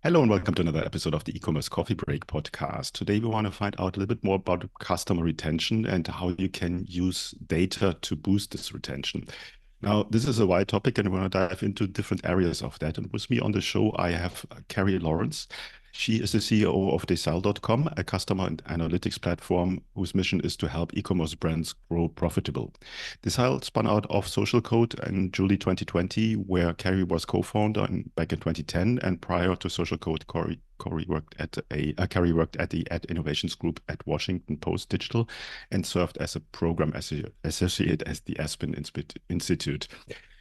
Hello and welcome to another episode of the e-commerce coffee break podcast. Today we want to find out a little bit more about customer retention and how you can use data to boost this retention. Now, this is a wide topic and we want to dive into different areas of that. And with me on the show, I have Cary Lawrence. She is the CEO of Decile.com, a customer and analytics platform whose mission is to help e-commerce brands grow profitable. Decile spun out of Social Code in July 2020, where Cary was co-founder back in 2010. And prior to Social Code, Cary worked at the Ad Innovations Group at Washington Post Digital and served as a program associate at the Aspen Institute.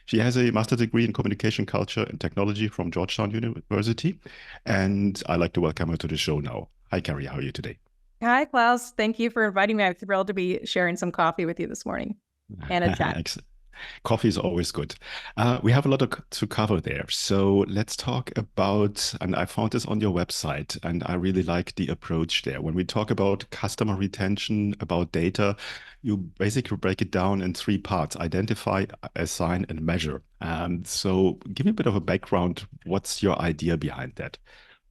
She has a master's degree in communication, culture, and technology from Georgetown University. And I'd like to welcome her to the show now. Hi, Cary. How are you today? Hi, Klaus. Thank you for inviting me. I'm thrilled to be sharing some coffee with you this morning and a chat. Excellent. Coffee is always good. We have a lot to cover there. So let's talk about, and I found this on your website, and I really like the approach there. When we talk about customer retention, about data, you basically break it down in three parts: identify, assign, and measure. So give me a bit of a background. What's your idea behind that?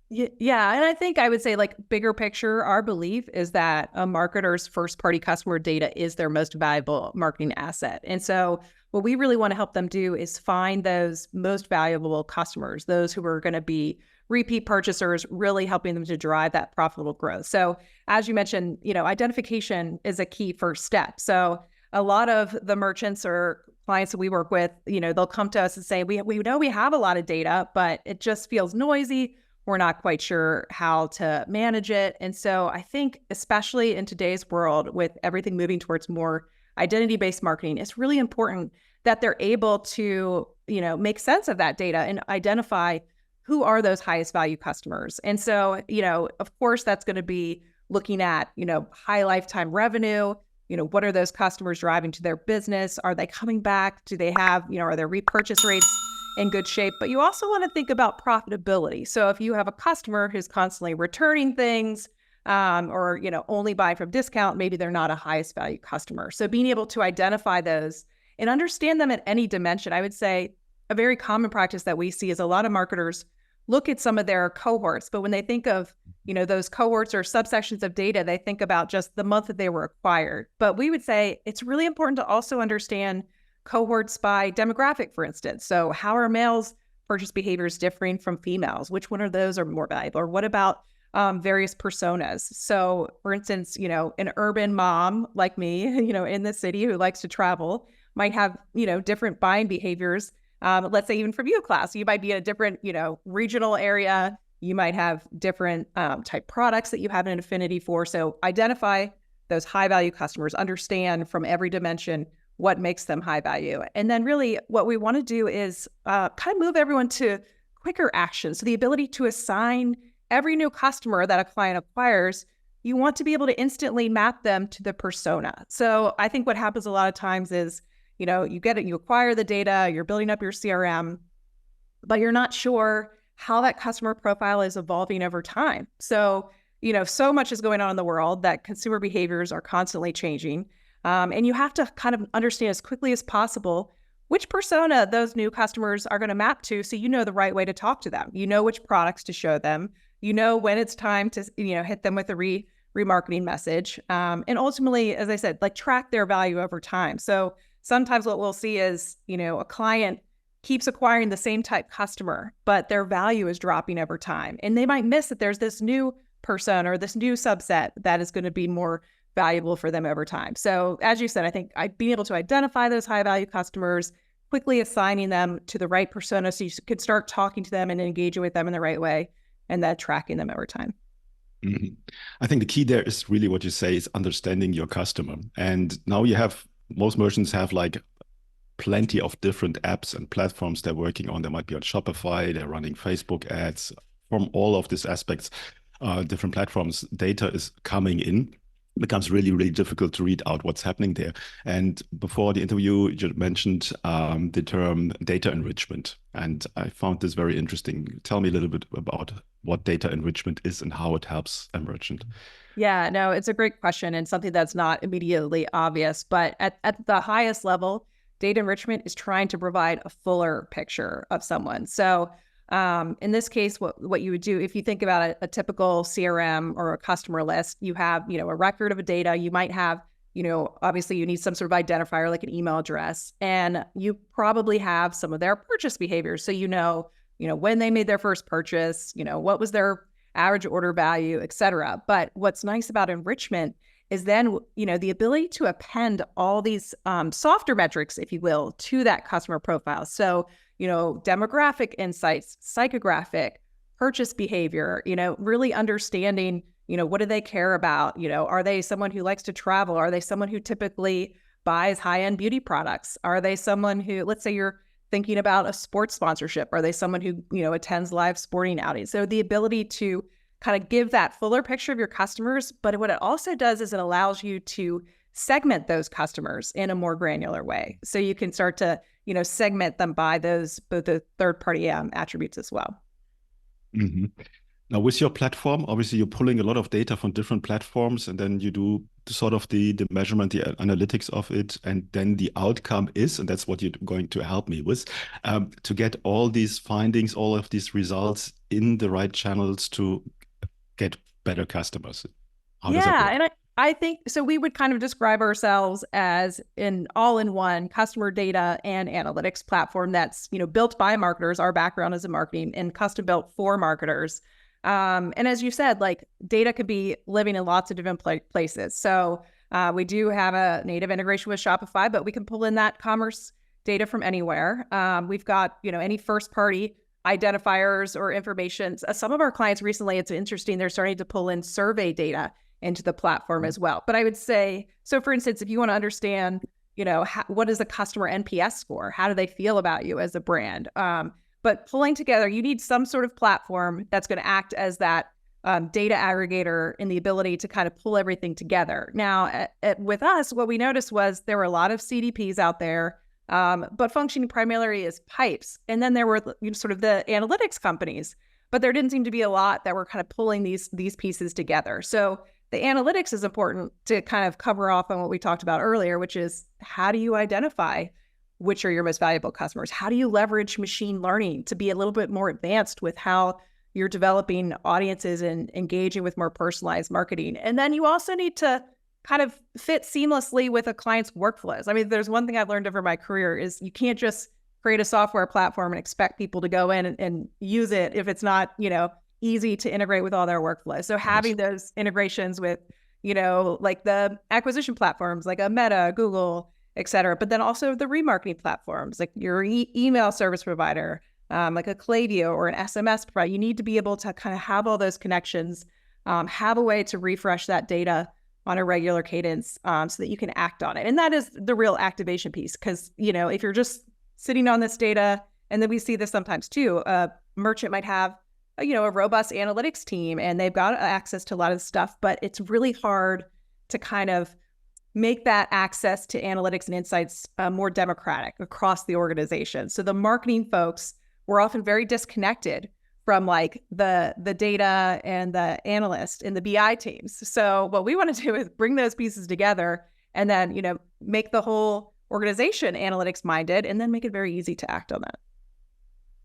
Yeah. And I think I would say, like, bigger picture, our belief is that a marketer's first party customer data is their most valuable marketing asset. And so what we really want to help them do is find those most valuable customers, those who are going to be repeat purchasers, really helping them to drive that profitable growth. So as you mentioned, identification is a key first step. So a lot of the merchants or clients that we work with, they'll come to us and say, we know we have a lot of data, but it just feels noisy. We're not quite sure how to manage it. And so I think, especially in today's world, with everything moving towards more identity-based marketing, it's really important that they're able to, make sense of that data and identify who are those highest value customers. And so, of course, that's going to be looking at, high lifetime revenue. What are those customers driving to their business? Are they coming back? Do they have, are their repurchase rates in good shape? But you also want to think about profitability. So if you have a customer who's constantly returning things, or only buying from discount, maybe they're not a highest value customer. So being able to identify those and understand them at any dimension, I would say a very common practice that we see is a lot of marketers look at some of their cohorts, but when they think of those cohorts or subsections of data, they think about just the month that they were acquired. But we would say it's really important to also understand cohorts by demographic, for instance. So how are males' purchase behaviors differing from females? Which one of those are more valuable? Or what about various personas? So for instance, an urban mom like me, in the city who likes to travel might have, different buying behaviors. Let's say even from you, class, you might be in a different, regional area. You might have different type products that you have an affinity for. So identify those high value customers, understand from every dimension what makes them high value. And then really what we want to do is kind of move everyone to quicker action. So the ability to assign every new customer that a client acquires, you want to be able to instantly map them to the persona. So I think what happens a lot of times is, you get it, you acquire the data, you're building up your CRM, but you're not sure how that customer profile is evolving over time. So, so much is going on in the world that consumer behaviors are constantly changing. And you have to kind of understand as quickly as possible which persona those new customers are going to map to, so you know the right way to talk to them. You know which products to show them. You know when it's time to hit them with a remarketing message. And ultimately, as I said, like, track their value over time. So sometimes what we'll see is, a client keeps acquiring the same type customer, but their value is dropping over time. And they might miss that there's this new persona or this new subset that is going to be more valuable for them over time. So as you said, I think being able to identify those high value customers, quickly assigning them to the right persona so you can start talking to them and engaging with them in the right way, and then tracking them over time. Mm-hmm. I think the key there is really what you say is understanding your customer. And now most merchants have like plenty of different apps and platforms they're working on. They might be on Shopify, they're running Facebook ads. From all of these aspects, different platforms, data is coming in. It becomes really, really difficult to read out what's happening there. And before the interview, you mentioned the term data enrichment. And I found this very interesting. Tell me a little bit about what data enrichment is and how it helps a merchant. Yeah, no, it's a great question and something that's not immediately obvious. But at the highest level, data enrichment is trying to provide a fuller picture of someone. So In this case, what you would do, if you think about a typical CRM or a customer list, you have, a record of a data. You might have, obviously you need some sort of identifier like an email address, and you probably have some of their purchase behaviors. So, when they made their first purchase, what was their average order value, et cetera. But what's nice about enrichment is then, the ability to append all these softer metrics, if you will, to that customer profile. So, demographic insights, psychographic, purchase behavior, really understanding, what do they care about? Are they someone who likes to travel? Are they someone who typically buys high-end beauty products? Are they someone who, let's say you're thinking about a sports sponsorship? Are they someone who, attends live sporting outings? So the ability to kind of give that fuller picture of your customers, but what it also does is it allows you to segment those customers in a more granular way. So you can start to, segment them by both the third-party attributes as well. Mm-hmm. Now, with your platform, obviously you're pulling a lot of data from different platforms, and then you do sort of the measurement, the analytics of it, and then the outcome is, and that's what you're going to help me with, to get all these findings, all of these results in the right channels to get better customers. How does that work? And I think, so we would kind of describe ourselves as an all-in-one customer data and analytics platform that's, built by marketers. Our background is in marketing and custom built for marketers. And as you said, like data could be living in lots of different places. So we do have a native integration with Shopify, but we can pull in that commerce data from anywhere. We've got, any first party identifiers or information. Some of our clients recently, it's interesting, they're starting to pull in survey data into the platform as well. But I would say, so for instance, if you want to understand, what is a customer NPS score? How do they feel about you as a brand? But pulling together, you need some sort of platform that's going to act as that data aggregator and the ability to kind of pull everything together. Now, with us, what we noticed was there were a lot of CDPs out there, but functioning primarily as pipes. And then there were sort of the analytics companies, but there didn't seem to be a lot that were kind of pulling these pieces together. So the analytics is important to kind of cover off on what we talked about earlier, which is how do you identify which are your most valuable customers? How do you leverage machine learning to be a little bit more advanced with how you're developing audiences and engaging with more personalized marketing? And then you also need to kind of fit seamlessly with a client's workflows. I mean, there's one thing I've learned over my career is you can't just create a software platform and expect people to go in and use it if it's not, easy to integrate with all their workflows. So having those integrations with, like the acquisition platforms, like a Meta, Google, et cetera, but then also the remarketing platforms, like your email service provider, like a Klaviyo or an SMS provider. You need to be able to kind of have all those connections, have a way to refresh that data on a regular cadence so that you can act on it. And that is the real activation piece. Because, if you're just sitting on this data, and then we see this sometimes too, a merchant might have, a robust analytics team and they've got access to a lot of stuff, but it's really hard to kind of make that access to analytics and insights more democratic across the organization. So the marketing folks were often very disconnected from like the data and the analyst and the BI teams. So what we want to do is bring those pieces together and then, make the whole organization analytics minded and then make it very easy to act on that.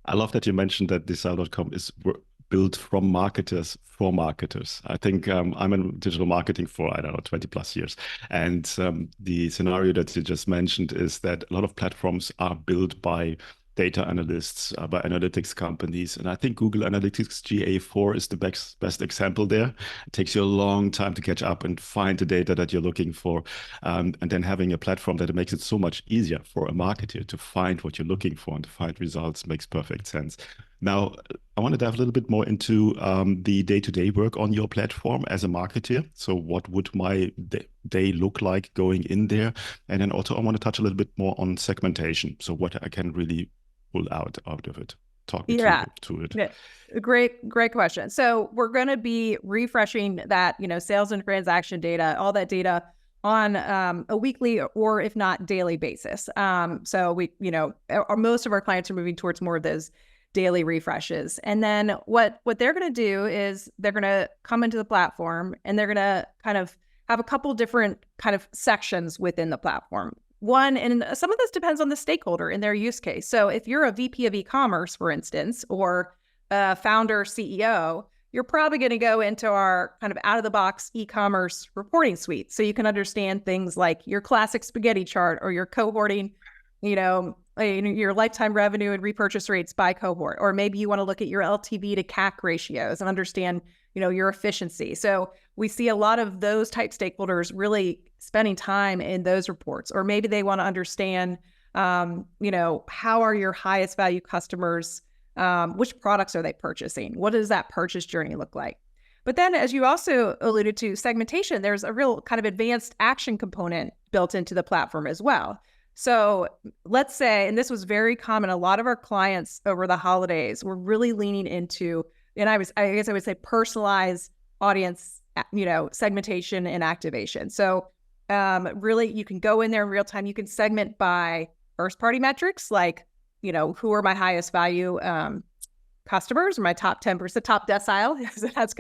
I love that you mentioned that Decile.com is built from marketers for marketers. I think I'm in digital marketing for, 20 plus years. And the scenario that you just mentioned is that a lot of platforms are built by data analysts, by analytics companies. And I think Google Analytics GA4 is the best example there. It takes you a long time to catch up and find the data that you're looking for. And then having a platform that makes it so much easier for a marketer to find what you're looking for and to find results makes perfect sense. Now, I want to dive a little bit more into the day-to-day work on your platform as a marketer. So what would my day look like going in there? And then also I want to touch a little bit more on segmentation. So what I can really pull out of it. Talk me to it. Yeah. Great question. So we're going to be refreshing that, sales and transaction data, all that data on a weekly or if not daily basis. So we, most of our clients are moving towards more of those daily refreshes. And then what they're going to do is they're going to come into the platform and they're going to kind of have a couple different kind of sections within the platform. one, and some of this depends on the stakeholder and their use case. So if you're a VP of e-commerce, for instance, or a founder, CEO, you're probably going to go into our kind of out-of-the-box e-commerce reporting suite. So you can understand things like your classic spaghetti chart or your cohorting, your lifetime revenue and repurchase rates by cohort. Or maybe you want to look at your LTV to CAC ratios and understand, your efficiency. So we see a lot of those type stakeholders really spending time in those reports. Or maybe they want to understand, how are your highest value customers, which products are they purchasing? What does that purchase journey look like? But then, as you also alluded to, segmentation, there's a real kind of advanced action component built into the platform as well. So let's say, and this was very common, a lot of our clients over the holidays were really leaning into, and I guess I would say personalized audience, segmentation and activation. So really, you can go in there in real time. You can segment by first party metrics, like, who are my highest value customers, or my top 10%, top decile. That's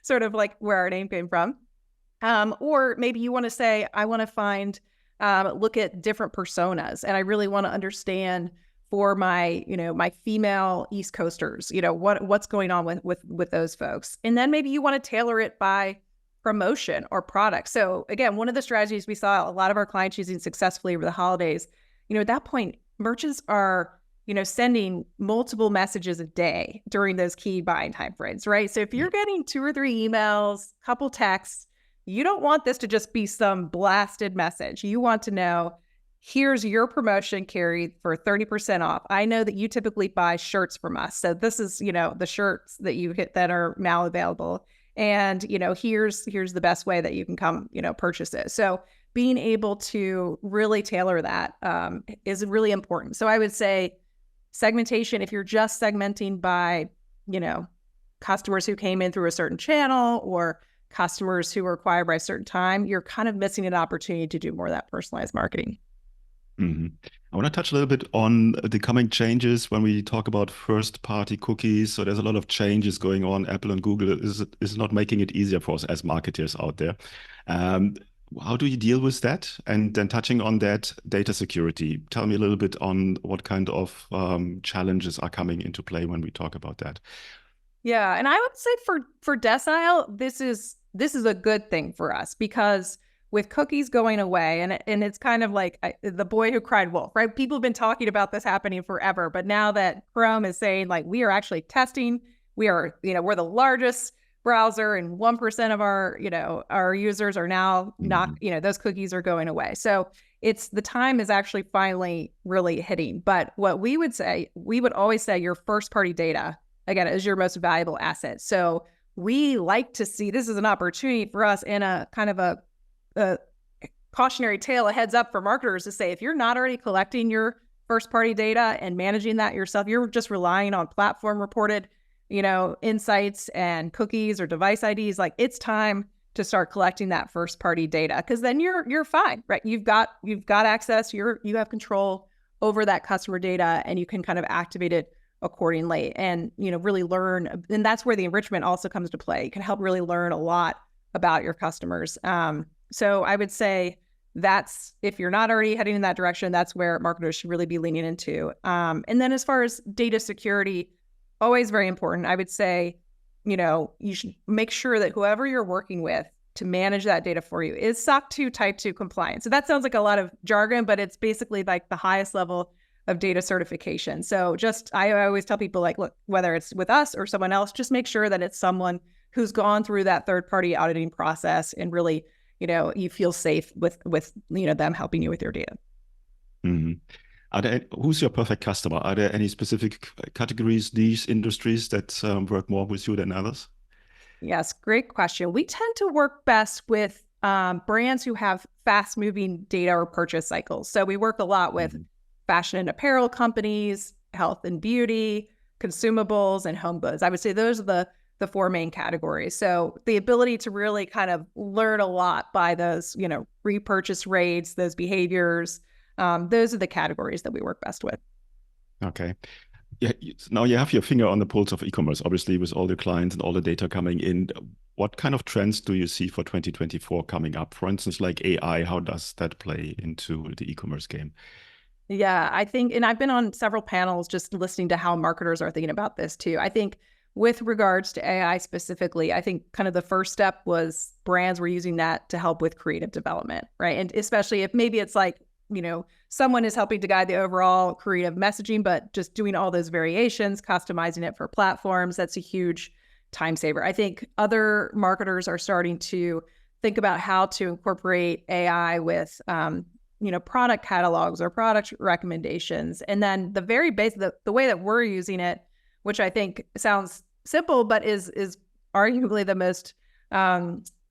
sort of like where our name came from. Or maybe you want to say, I want to find, look at different personas, and I really want to understand for my, my female East Coasters, what's going on with those folks. And then maybe you want to tailor it by promotion or product. So again, one of the strategies we saw a lot of our clients using successfully over the holidays, at that point, merchants are, sending multiple messages a day during those key buying timeframes, right? So if you're getting 2 or 3 emails, couple texts, you don't want this to just be some blasted message. You want to know, here's your promotion, Cary, for 30% off. I know that you typically buy shirts from us. So this is, the shirts that you get that are now available. And, here's the best way that you can come, purchase it. So being able to really tailor that is really important. So I would say segmentation, if you're just segmenting by, customers who came in through a certain channel or customers who were acquired by a certain time, you're kind of missing an opportunity to do more of that personalized marketing. Mm-hmm. I want to touch a little bit on the coming changes when we talk about first-party cookies. So there's a lot of changes going on. Apple and Google is not making it easier for us as marketers out there. How do you deal with that? And then touching on that, data security. Tell me a little bit on what kind of challenges are coming into play when we talk about that. Yeah, and I would say for Decile, this is a good thing for us, because with cookies going away, and it's kind of like the boy who cried wolf, right? People have been talking about this happening forever, but now that Chrome is saying, like, we are actually testing, we're the largest browser, and 1% of our users are now not, those cookies are going away. So the time is actually finally really hitting. But what we would always say your first party data, again, is your most valuable asset. So we like to see, this is an opportunity for us in a kind of a cautionary tale, a heads up for marketers to say, if you're not already collecting your first party data and managing that yourself, you're just relying on platform reported, insights and cookies or device IDs, like, it's time to start collecting that first party data, because then you're fine, right? You've got access, you have control over that customer data, and you can kind of activate it accordingly and, really learn. And that's where the enrichment also comes to play. It can help really learn a lot about your customers. So I would say that's, if you're not already heading in that direction, that's where marketers should really be leaning into. And then as far as data security, always very important. I would say, you should make sure that whoever you're working with to manage that data for you is SOC 2 Type 2 compliant. So that sounds like a lot of jargon, but it's basically like the highest level of data certification. So I always tell people, like, look, whether it's with us or someone else, just make sure that it's someone who's gone through that third-party auditing process and really, you feel safe with them helping you with your data. Mm-hmm. Who's your perfect customer? Are there any specific categories, these industries that work more with you than others? Yes, great question. We tend to work best with brands who have fast-moving data or purchase cycles. So we work a lot with fashion and apparel companies, health and beauty, consumables, and home goods. I would say those are the 4 main categories. So the ability to really kind of learn a lot by those, repurchase rates, those behaviors, those are the categories that we work best with. Okay. Yeah, now you have your finger on the pulse of e-commerce, obviously, with all the clients and all the data coming in. what kind of trends do you see for 2024 coming up? For instance, like AI, how does that play into the e-commerce game? Yeah, I think, and I've been on several panels just listening to how marketers are thinking about this too. I think with regards to AI specifically, I think kind of the first step was brands were using that to help with creative development, right? And especially if maybe it's like, someone is helping to guide the overall creative messaging, but just doing all those variations, customizing it for platforms, that's a huge time saver. I think other marketers are starting to think about how to incorporate AI with, product catalogs or product recommendations. And then the very basic, the way that we're using it, which I think sounds simple, but is arguably has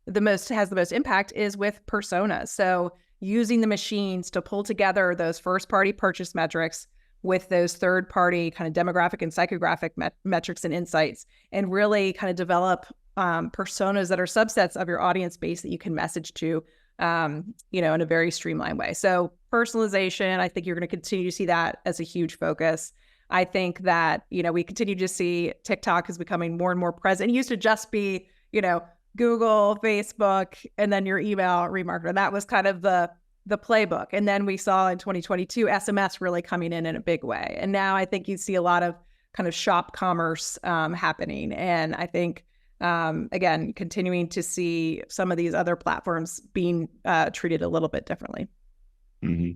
the most impact, is with personas. So using the machines to pull together those first party purchase metrics with those third party kind of demographic and psychographic metrics and insights, and really kind of develop personas that are subsets of your audience base that you can message to, in a very streamlined way. So personalization, I think you're going to continue to see that as a huge focus. I think that, we continue to see TikTok is becoming more and more present. It used to just be, Google, Facebook, and then your email remarketer. That was kind of the playbook. And then we saw in 2022, SMS really coming in a big way. And now I think you see a lot of kind of shop commerce happening. And I think, again, continuing to see some of these other platforms being treated a little bit differently. Mm-hmm.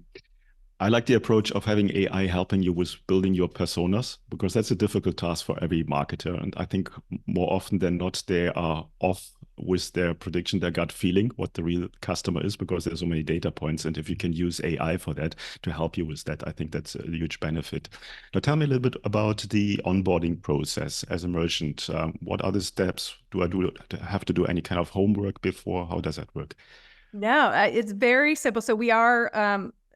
I like the approach of having AI helping you with building your personas, because that's a difficult task for every marketer. And I think more often than not, they are off with their prediction, their gut feeling, what the real customer is, because there's so many data points. And if you can use AI for that to help you with that, I think that's a huge benefit. Now, tell me a little bit about the onboarding process as a merchant. What are the steps? Do I have to do any kind of homework before? How does that work? No, it's very simple. So we are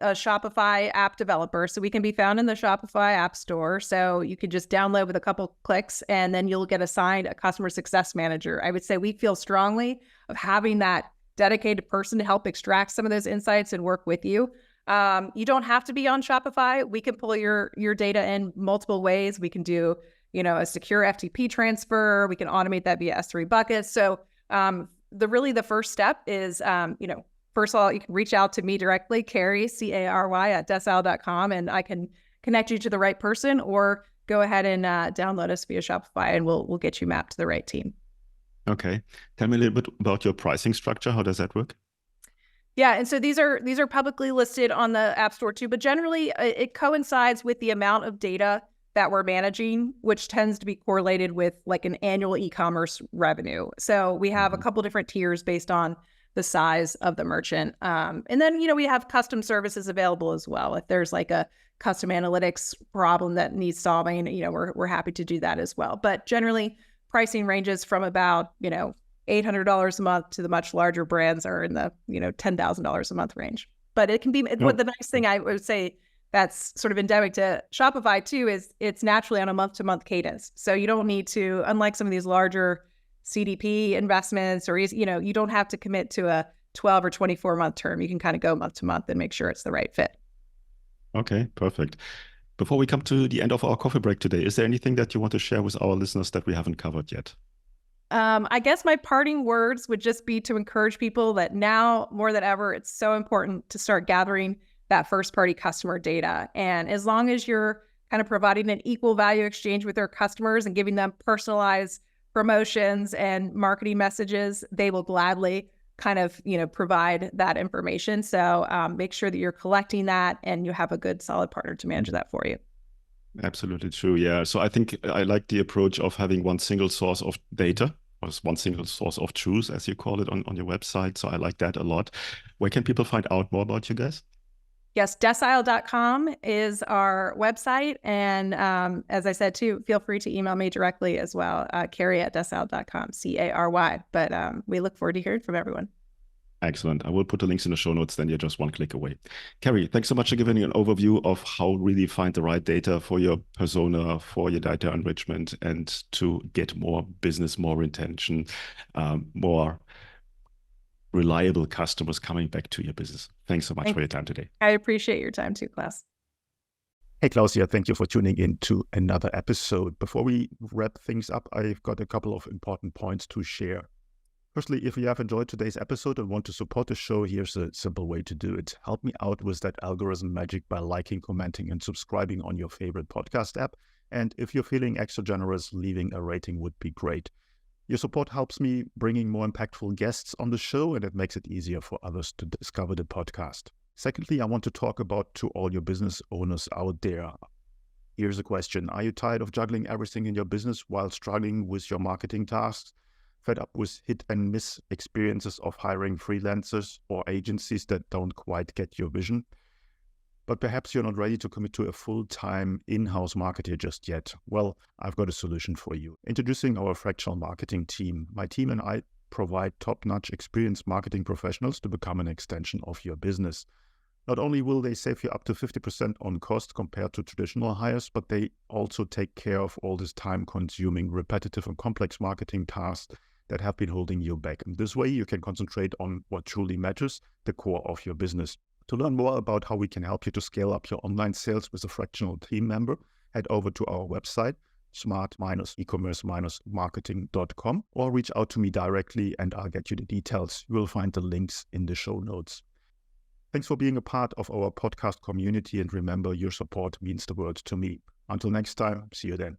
a Shopify app developer. So we can be found in the Shopify app store. So you could just download with a couple clicks and then you'll get assigned a customer success manager. I would say we feel strongly of having that dedicated person to help extract some of those insights and work with you. You don't have to be on Shopify. We can pull your data in multiple ways. We can do, a secure FTP transfer. We can automate that via S3 buckets. So the first step is, first of all, you can reach out to me directly, Cary, Cary at Decile.com, and I can connect you to the right person, or go ahead and download us via Shopify, and we'll get you mapped to the right team. Okay. Tell me a little bit about your pricing structure. How does that work? Yeah, and so these are publicly listed on the App Store too, but generally it coincides with the amount of data that we're managing, which tends to be correlated with like an annual e-commerce revenue. So we have a couple different tiers based on the size of the merchant. And then, we have custom services available as well. If there's like a custom analytics problem that needs solving, we're happy to do that as well. But generally, pricing ranges from about, $800 a month to the much larger brands are in the, $10,000 a month range. But it can be, what the nice thing I would say that's sort of endemic to Shopify too is it's naturally on a month-to-month cadence. So you don't need to, unlike some of these larger CDP investments, or, you don't have to commit to a 12 or 24 month term. You can kind of go month to month and make sure it's the right fit. Okay, perfect. Before we come to the end of our coffee break today, is there anything that you want to share with our listeners that we haven't covered yet? I guess my parting words would just be to encourage people that now more than ever, it's so important to start gathering that first party customer data. And as long as you're kind of providing an equal value exchange with their customers and giving them personalized promotions and marketing messages, they will gladly kind of, provide that information. So make sure that you're collecting that and you have a good, solid partner to manage that for you. Absolutely true. Yeah. So I think I like the approach of having one single source of data, or one single source of truth, as you call it on your website. So I like that a lot. Where can people find out more about you guys? Yes, Decile.com is our website. And as I said, too, feel free to email me directly as well, Cary at Decile.com, Cary. But we look forward to hearing from everyone. Excellent. I will put the links in the show notes, then you're just one click away. Cary, thanks so much for giving an overview of how really find the right data for your persona, for your data enrichment, and to get more business, more retention, more reliable customers coming back to your business. Thanks so much for your time today. I appreciate your time too, Klaus. Hey, Klaus here. Thank you for tuning in to another episode. Before we wrap things up, I've got a couple of important points to share. Firstly, if you have enjoyed today's episode and want to support the show, here's a simple way to do it. Help me out with that algorithm magic by liking, commenting, and subscribing on your favorite podcast app. And if you're feeling extra generous, leaving a rating would be great. Your support helps me bringing more impactful guests on the show, and it makes it easier for others to discover the podcast. Secondly, I want to talk about to all your business owners out there. Here's a question. Are you tired of juggling everything in your business while struggling with your marketing tasks? Fed up with hit and miss experiences of hiring freelancers or agencies that don't quite get your vision? But perhaps you're not ready to commit to a full-time in-house marketer just yet. Well, I've got a solution for you. Introducing our fractional marketing team. My team and I provide top-notch experienced marketing professionals to become an extension of your business. Not only will they save you up to 50% on cost compared to traditional hires, but they also take care of all this time-consuming, repetitive and complex marketing tasks that have been holding you back. And this way you can concentrate on what truly matters, the core of your business. To learn more about how we can help you to scale up your online sales with a fractional team member, head over to our website, smart-ecommerce-marketing.com, or reach out to me directly and I'll get you the details. You will find the links in the show notes. Thanks for being a part of our podcast community, and remember, your support means the world to me. Until next time, see you then.